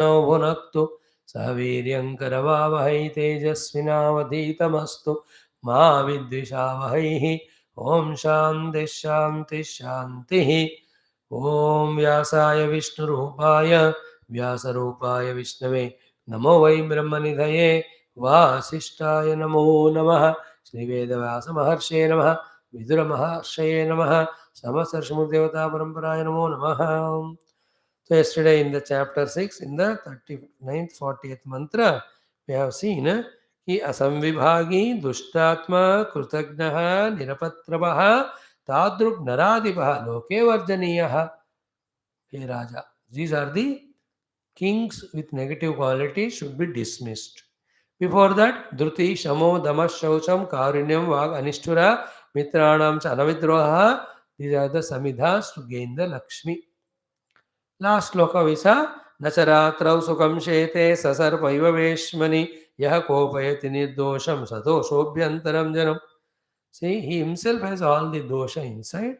No भुनक्तु सह वीर्यं करवावहै तेजस्विनावधीतमस्तु मा विद्विषावहैः। ओम शांति शांति शांति। ओम व्यासाय विष्णुरूपाय व्यासरूपाय विष्णवे नमो वै ब्रह्मनिधये वासिष्ठाय नमो नमः। श्रीवेदव्यासमहर्षये नमः। विदुरमहर्षये नमः। समस्तर्षिमुदेवता परंपराय नमो नमः। So yesterday in the chapter 6, in the 39th, 40th mantra, we have seen कि असंविभागी दुष्टात्मा कृतज्ञः निरपत्रवः तादृक् नराधिपः लोके वर्जनीयः। हे राजा, these are the kings with negative qualities should be dismissed. Before that, Dhruti, Shamo, Damas, Shaucham, Karunyam, Vag, Anishtura, Mitranam, Chanavidroha, these are the samidhas to gain the Lakshmi. Last sloka visa, Nacharatrau Sukam Shete, Sasar Paivaveshmani, Yaha Kopayati Nirdosham, Sato Shobhyantaram Janam. See, he himself has all the dosha inside,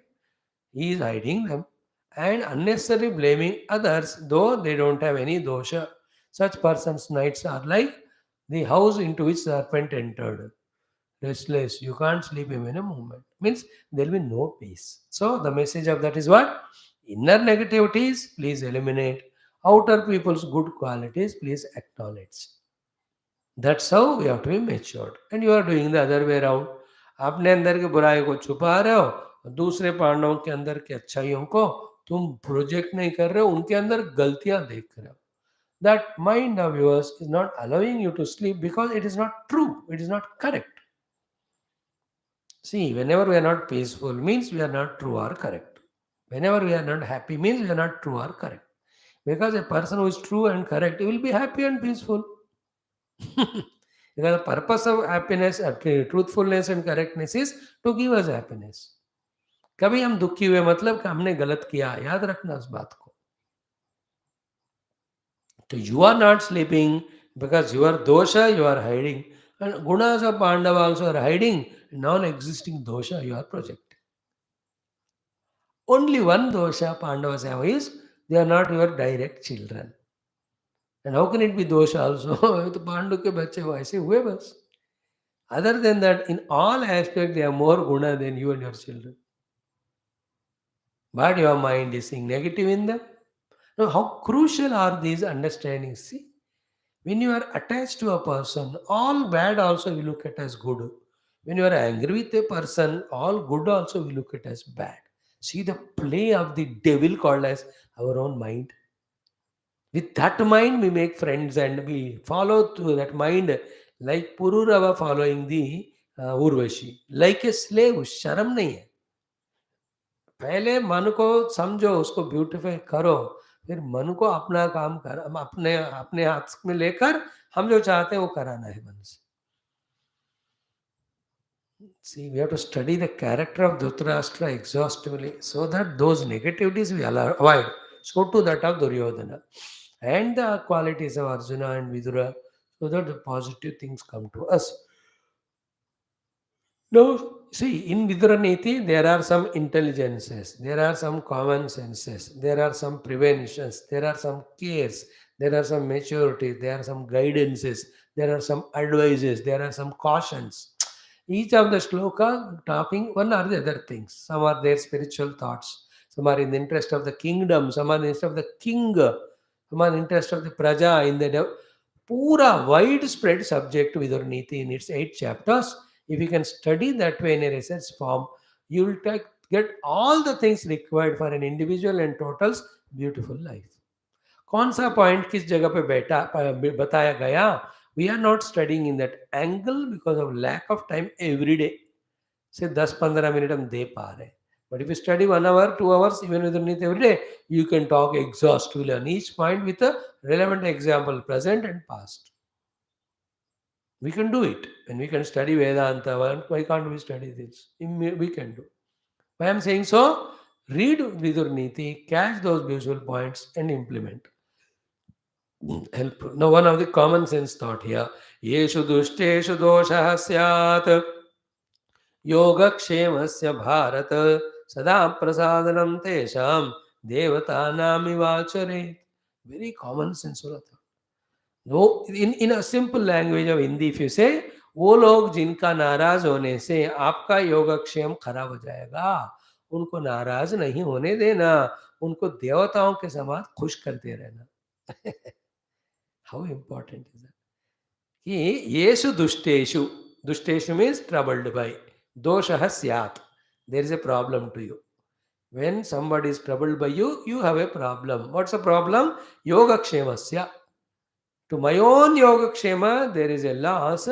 he is hiding them and unnecessarily blaming others, though they don't have any dosha. Such persons' nights are like the house into which serpent entered. Restless, you can't sleep even a moment. Means there will be no peace. So the message of that is what? Inner negativities, please eliminate. Outer people's good qualities, please acknowledge. That's how we have to be matured. And you are doing the other way around. अपने अंदर के बुराई को छुपा रहे हो और दूसरे पांडवों के अंदर की अच्छाइयों को तुम प्रोजेक्ट नहीं कर रहे हो, उनके अंदर गलतियां देख रहे हो. That mind of yours is not allowing you to sleep because it is not true, it is not correct. See, whenever we are not peaceful means we are not true or correct. Whenever we are not happy means we are not true or correct. Because a person who is true and correct, he will be happy and peaceful. Because the purpose of happiness, truthfulness and correctness is to give us happiness. कभी हम दुखी हुए मतलब कि हमने गलत किया, याद रखना उस बात को. So you are not sleeping because your dosha you are hiding, and gunas of Pandava also are hiding. Non-existing dosha you are projecting. Only one dosha Pandavas have is they are not your direct children. And how can it be dosha also? तो पांडु के बच्चे वैसे हुए बस. Other than that, in all aspects, they are more guna than you and your children. But your mind is seeing negative in them. Now, how crucial are these understandings? See, when you are attached to a person, all bad also we look at as good. When you are angry with a person, all good also we look at as bad. See the play of the devil called as our own mind. With that mind, we make friends and we follow to that mind like Pururava following the Urvashi. Like a slave, शर्म नहीं है. पहले मन को समझो, उसको beautify करो, फिर मन को अपना काम कर, हम अपने अपने हाथ में लेकर हम जो चाहते हैं वो कराना है मन से. See, we have to study the character of Dhritarashtra exhaustively so that those negativities we avoid. So too that of Duryodhana. And the qualities of Arjuna and Vidura, so that the positive things come to us. Now, see, in Vidura Neethi, there are some intelligences, there are some common senses, there are some preventions, there are some cares, there are some maturity, there are some guidances, there are some advices, there are some cautions. Each of the shloka talking one or the other things. Some are their spiritual thoughts, some are in the interest of the kingdom, some are in the interest of the king, some are in the interest of the praja, in the pura widespread subject Vidura Neethi in its 8 chapters. If you can study that way in a research form, you will get all the things required for an individual and total's beautiful life. कौन सा point किस जगह पे बैठा बताया गया, we are not studying in that angle because of lack of time every day. से 10-15 minute हम दे पा रहे हैं. But if you study 1 hour, 2 hours, even underneath every day, you can talk exhaustively on each point with a relevant example, present and past. We can do it. When we can study Vedanta, why can't we study this? We can do. Why I'm saying so? Read Vidura Neethi, catch those beautiful points and implement. Helpful. Now, one of the common sense thought here. Yeshu dušteshu doshah syat yogakshemasya bharata sada prasadanam tesham devatanam ivacharet. Very common sense वाला था. No, in a simple language of Hindi, if you say, वो लोग जिनका नाराज होने से आपका योगक्षेम खराब हो जाएगा, उनको नाराज नहीं होने देना, उनको देवताओं के समान खुश करते रहना. How important is that? कि येषु दुष्टेषु, दुष्टेषु means troubled by, दोषः स्यात्, there is a problem to you. When somebody is troubled by you, you have a problem. What's the problem? Yogakshemasya. To my own Yogakshema, there is a loss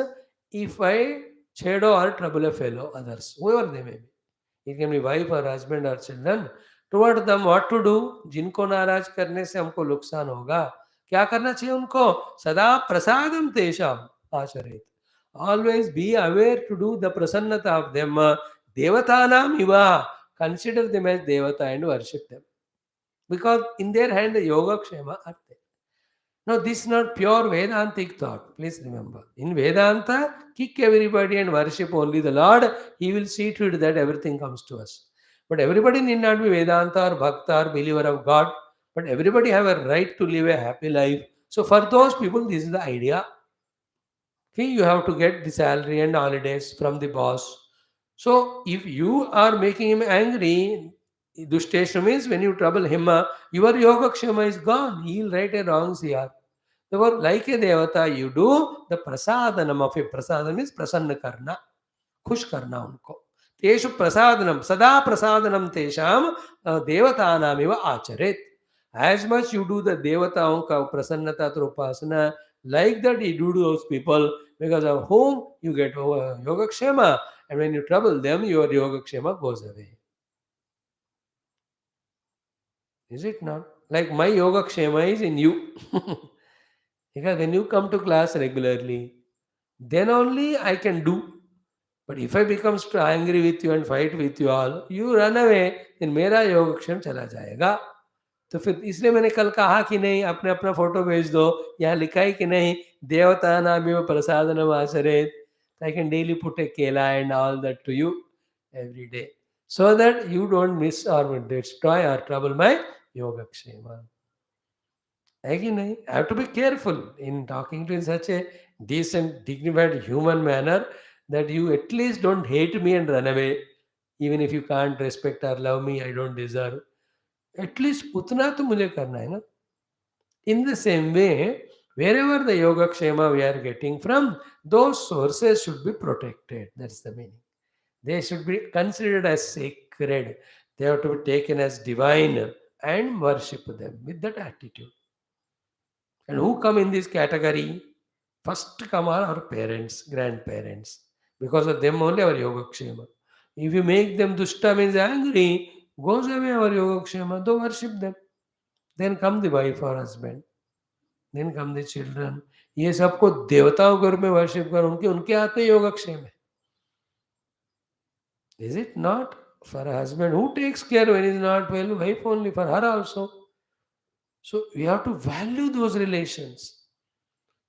if I shadow or trouble a fellow, others, whoever they may be. It can be wife or husband or children. Toward them, what to do? जिनको नाराज करने से हमको नुकसान होगा, क्या करना चाहिए उनको? सदा प्रसादम तेषाम आचरेत. Always be aware to do the prasannata of them. Devatanam iva. Consider them as devata and worship them. Because in their hand the yoga kshema are there. Now, this is not pure Vedantic thought. Please remember. In Vedanta, kick everybody and worship only the Lord. He will see to it that everything comes to us. But everybody need not be Vedanta or Bhakta or believer of God. But everybody have a right to live a happy life. So for those people, this is the idea. Okay, you have to get the salary and holidays from the boss. So if you are making him angry, Dushtesha means when you trouble him, your Yogakshema is gone. He will right and wrongs here. Therefore, like a devata, you do the prasadanam of a prasadam means prasanna karna, खुश करना उनको. तेषु प्रसादनम सदा प्रसादनम तेषाम देवतानामिव आचरेत. As much you do the devataon ka prasannata through upasana, like that you do those people, because of whom you get yogakshema, and when you trouble them, your yogakshema goes away. Is it not? Like my yogakshema is in you. Because when you come to class regularly, then only I can do. But if I become angry with you and fight with you all, you run away, then मेरा योगक्षेम चला जाएगा. तो फिर इसलिए मैंने कल कहा कि नहीं, अपने अपना फोटो भेज दो. यहाँ लिखा है कि नहीं, देवता नाम प्रसादनम आचरेत. I can daily put a kela and all that to you every day, so that you don't miss or destroy or trouble my yogakshema. Again, I have to be careful in talking to in such a decent, dignified human manner that you at least don't hate me and run away. Even if you can't respect or love me, I don't deserve. At least utna to mujhe karna hai na. In the same way, wherever the yoga kshema we are getting from, those sources should be protected. That's the meaning. They should be considered as sacred. They have to be taken as divine and worship them with that attitude. And who come in this category? First come are our parents, grandparents. Because of them only our yogakshema. If you make them dushta means angry, goes away our yogakshema. Don't worship them. Then come the wife or husband. Then come the children. ये सबको देवताओं के रूप में worship कर उनके उनके हाथ में योगक्षेम है. Is it not? For a husband who takes care when he is not well, wife only, for her also. So we have to value those relations.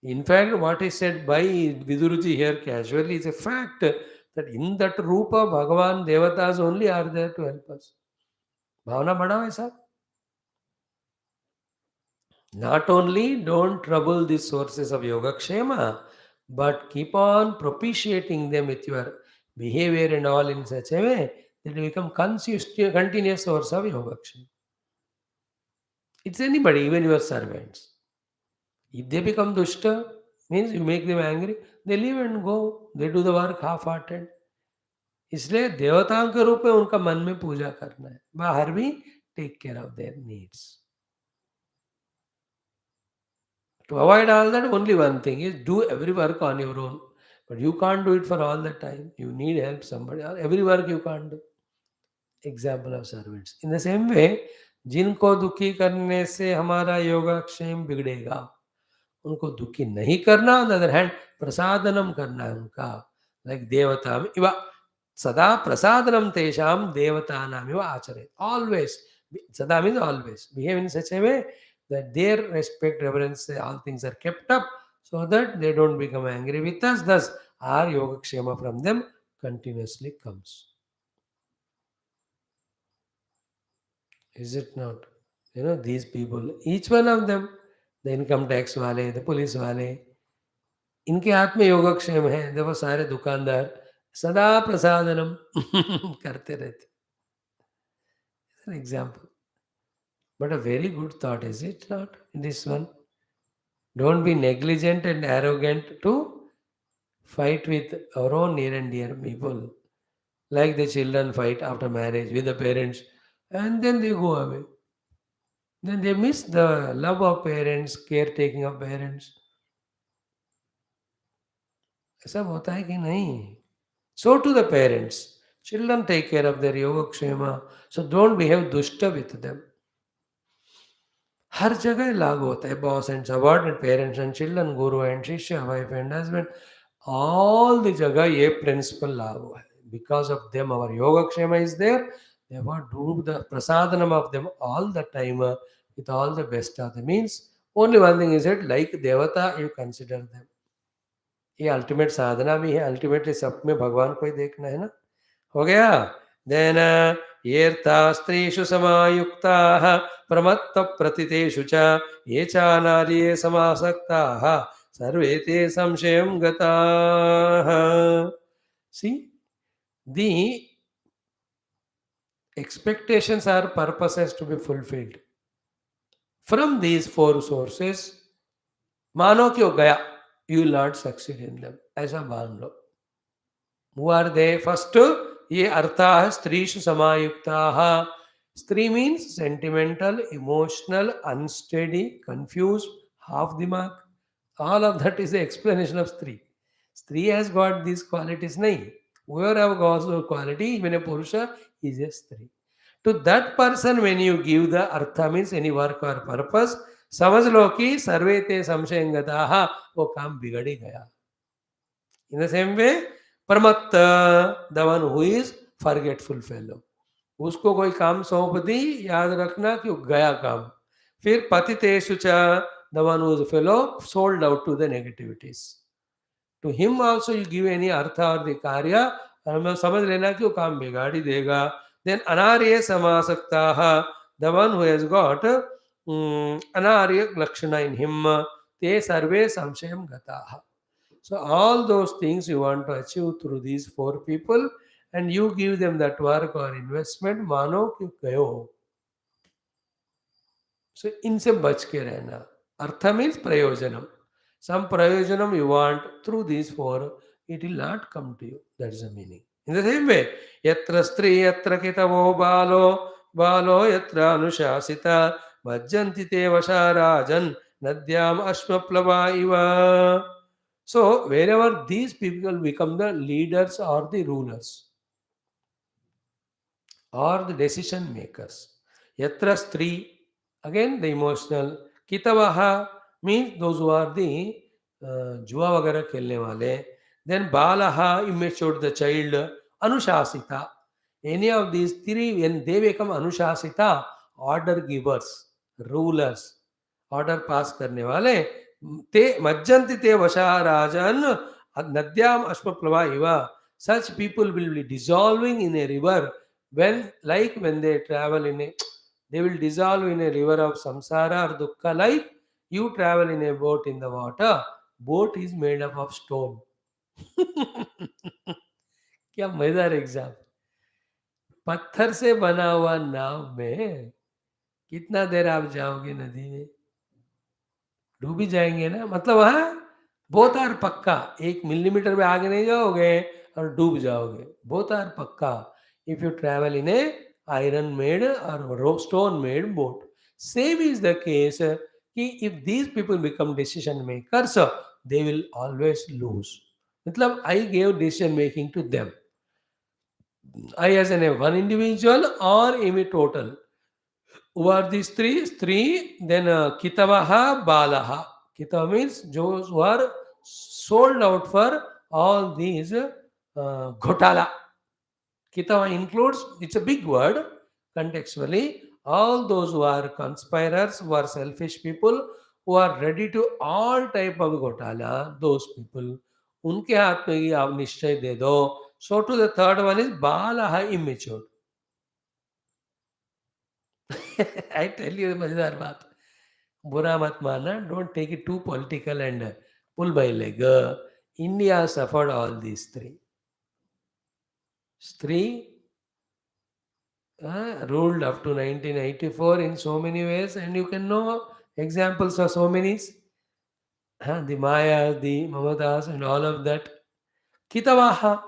In fact, what is said by Viduruji here casually is a fact that in that Rupa, Bhagavan, Devatas only are there to help us. Bhavana bada aisa. Not only don't trouble the sources of Yogakshema, but keep on propitiating them with your behavior and all in such a way that they become continuous source of Yogakshema. It's anybody, even your servants. If they become dushta, means you make them angry, they leave and go. They do the work half-hearted. इसलिए देवताओं के रूप में उनका मन में पूजा करना है. बाहर भी take care of their needs. To avoid all that, only one thing is do every work on your own. But you can't do it for all the time. You need help somebody. Every work you can't do. Example of servants. In the same way, जिनको दुखी करने से हमारा योगक्षेम बिगड़ेगा, उनको दुखी नहीं करना. ऑन द अदर हैंड प्रसादनम करना है उनका. लाइक देवता इव सदा प्रसादनम तेषाम देवतानाम इव आचरेत. ऑलवेज. सदा means always. Behave in such A way that their respect, reverence, all things are kept up so that they don't become angry with us. Thus, our yogakshema from them continuously comes. Is it not? These people, each one of them, the income tax वाले, the police वाले, इनके हाथ में योगक्षेम है। देखो सारे दुकानदार सदा प्रसादनम करते रहते। An example, but a very good thought, is it not? This one, don't be negligent and arrogant to fight with our own near and dear people, like the children fight after marriage with the parents, and then they go away. Then they miss the love of parents, caretaking of parents. ऐसा होता है कि नहीं? So to the parents, children take care of their yogakshema, so don't behave dushta with them. हर जगह लागू होता है, boss and subordinate, parents and children, guru and शिष्य, wife and husband, all the जगह ये प्रिंसिपल लागू है. बिकॉज ऑफ देम आवर योगक्षेम is there, therefore do the prasadhanam of them all the time, with all the best of the means. Only one thing is that like devata you consider them. ये ultimate साधना भी है, ultimately सब में भगवान को ही देखना है ना. हो गया. देन येर्ता स्त्रीषु समायुक्ताः प्रमत्त प्रतितेषु च ये च नार्ये समासक्ताः सर्वे ते संशयं गताः. See, the expectations are purposes to be fulfilled. From these four sources, मानो कि हो गया, you will not succeed in them. ऐसा मान लो. Who are they? First, ये अर्थाः स्त्रीषु समायुक्ताः. स्त्री means sentimental, emotional, unsteady, confused, half dimag. All of that is the explanation of स्त्री. स्त्री has got these qualities नहीं. Whoever have got those quality, even a purusha is a स्त्री. To that person, when you give the artha means any work or purpose, समझ लो कि सर्वे ते संशयं गताः, वो काम बिगड़ ही गया. In the same way, Paramatta, the one who is forgetful fellow. उसको कोई काम सौंप दी, याद रखना कि वो गया काम. फिर पतितेषु च, the one who is a fellow sold out to the negativities. To him also you give any artha or the karya, और समझ लेना कि वो काम बिगाड़ ही देगा. Then anarya samasaktaha, the one who has got anarya lakshana in him, te sarve samshayam gataha. So all those things you want to achieve through these four people, and you give them that work or investment, मानो कि गयो. So इनसे बच के रहना. अर्थ means प्रयोजनम. Some prayojanam you want through these four, it will not come to you. That is the meaning. In the same way, yatra stri yatra kitavo balo yatra anushasita vajjanti te vasarajan nadyam ashmaplava iva. So wherever these people become the leaders or the rulers or the decision makers. Yatra stri, again the emotional. Kitavaha means those who are the जुआ वगैरह खेलने वाले. Then balaha, immature, the child. Anushasita, any of these three, when they become anushasita, order givers, rulers, order pass करने वाले, ते मज्जन्ति ते वशा राजन नद्याम अश्मप्लवा Eva. Such people will be dissolving in a river when, like when they travel in a, they will dissolve in a river of samsara or dukkha, like you travel in a boat in the water. Boat is made up of stone. क्या मजेदार exam. पत्थर से बना हुआ नाव में कितना देर आप जाओगे नदी में? डूब ही जाएंगे ना. मतलब वहां बोथ आर पक्का. 1 मिलीमीटर में आगे नहीं जाओगे और डूब जाओगे. बोथ आर पक्का if you travel in a iron made or stone made boat. Same is the case कि if these people become decision makers, they will always lose. मतलब I gave decision making to them. I as an one individual or in a total. Who are these three? Three. Then kitavaha balaha. Kitava means those who are sold out for all these ghotala. Kitava includes, it's a big word contextually, all those who are conspirators, who are selfish people, who are ready to all type of घोटाला, those people, उनके हाथ में ही आप निश्चय दे दो. So to the third one is बालः immature. I tell you मजेदार बात. Bura mat mana, don't take it too political and pull by leg. India suffered all these three. Three ruled up to 1984 in so many ways, and you can know examples of so many. The Maya, the Mamadas, and all of that. Kitavaha,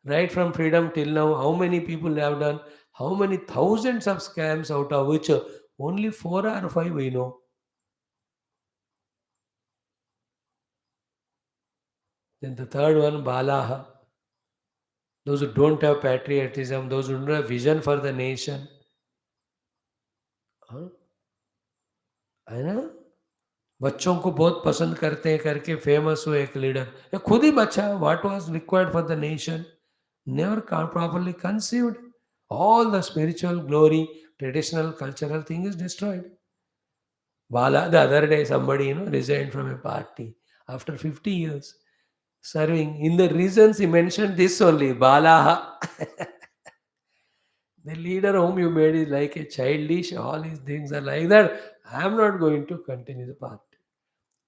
right from freedom till now, how many people have done, how many thousands of scams, out of which only 4 or 5 we know. Then the third one, Balaha, those who don't have patriotism, those who don't have vision for the nation. हाँ, है ना? बच्चों को बहुत पसंद करते हैं करके फेमस हुए एक लीडर, ये खुद ही बच्चा, what was required for the nation, never properly conceived. All the spiritual glory, traditional, cultural thing is destroyed. Bala, the other day, somebody, resigned from a party after 50 years serving. In the reasons, he mentioned this only, Bala. The leader whom you made is like a childish, all these things are like that. I am not going to continue the party.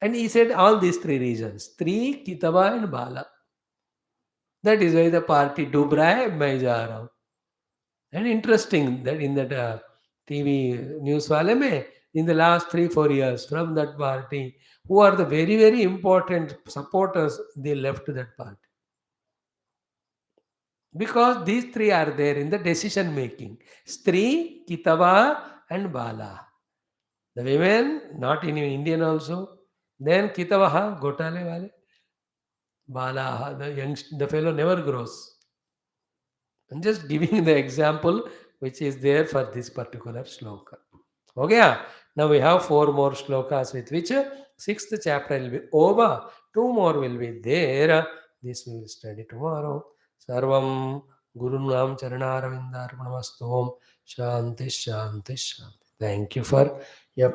And he said all these three reasons, three, Kitaba and Bala. That is why the party डूब रहा है, मैं जा रहा हूँ. And interesting that in that TV news wale mein, in the last 3-4 years from that party, who are the very, very important supporters, they left that party. Because these three are there in the decision making. Stree, Kitava and Bala. The women, not in Indian also. Then Kitavaha, Gotale wale. Bala, the fellow never grows. I'm just giving the example which is there for this particular shloka. Okay, now we have 4 more shlokas with which sixth chapter will be over. 2 more will be there. This we will study tomorrow. Sarvam Gurunam Charanaravindar Namastu. Shanti, Shanti, Shanti. Thank you for your